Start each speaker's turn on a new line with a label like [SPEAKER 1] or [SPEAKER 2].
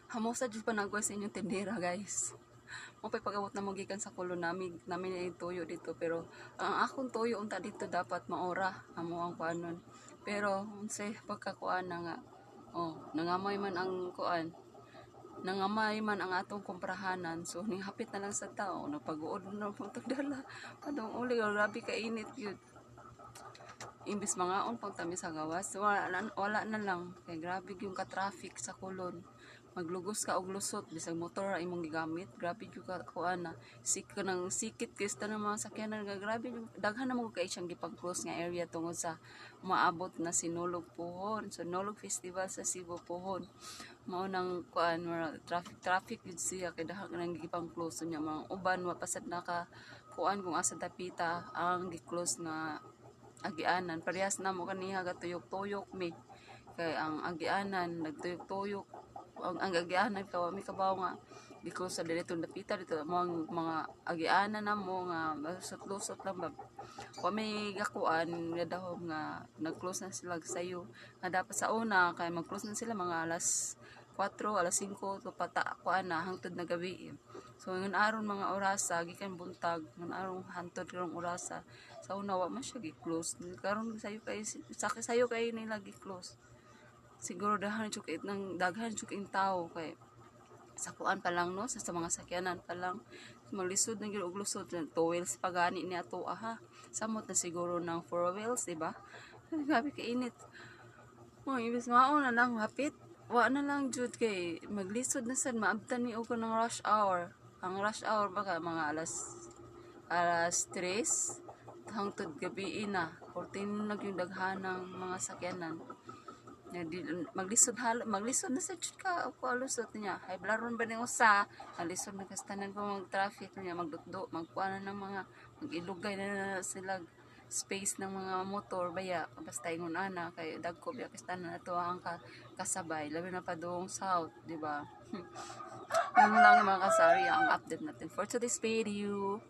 [SPEAKER 1] Hamosa jud pa nagwa sa inyong tindera, guys. Mo pay pag-abot na mo gikan sa kulo namin ay tuyo dito, pero ang akong tuyo unta dito dapat maora amo ang kuanon. Pero unsay pagkakuan na nga, nangamay man ang kuan, nangamay man ang atong komprahanan, so hapit na lang sa tao, nagpag-uod na po itong dala. Padong uli, grabe ka init yun. Imbis mangaon pang tami sa gawas, wala na lang. Kaya grabe yung ka-traffic sa kulon. Maglugos ka og lusot, bisag motor ra imong gigamit, grabe yung kuan na. Sikit kista ng mga sakyanan, grabe yung daghan na mo kay siyang gipag-close nga area tungod sa maabot na Sinulog Puhon. So Sinulog Festival sa Cebu Puhon. Mao nang kuan, traffic yun siya kay dahang nang gipang-close niya mga uban mapasad na ka kuan kung asa dapita ang gi-close nga agianan. Parehas na mo kaniha gatuyok-tuyok mi kay ang agianan nagtuyok-tuyok ang agianan kawami kabaw nga because sa dito dapita dito mo ang mga agianan na mo nga lusot-lusot lang ba kami gakuan nga dahom nga nag-close na sila sayo nga dapat sa una kay mag-close na sila mga alas 4, alas 5 to pata kuan na hangtod na gabi. So ngan aron mga orasa gikan buntag ngan aron hantod karong orasa sa una wa man siya gi-close karon sayo kay nila gi-close. Siguro daghan jud kay tao kay sa kuan pa lang no sa mga sakyanan pa lang maglisod na gyud og lusod 2 wheels pa gani ni ato aha samot na siguro ng 4 wheels diba grabe ka init mo ibis maon na lang hapit wa na lang jud kay maglisod na sad maabtan mi og ng rush hour ang rush hour baka mga alas 3 hangtod gabi na 14 na yung daghanang mga sakyanan maglisod na sa jud ka ako alusot niya hay blaron ba ning usa alisod na kastanan ko mag traffic niya magdutdo magkuana ng mga magilugay na sila space ng mga motor baya basta ingon ana kay dagko biya kastanan ato ang kasabay labi na pa doong south di ba yun lang mga kasari ang update natin for today's video.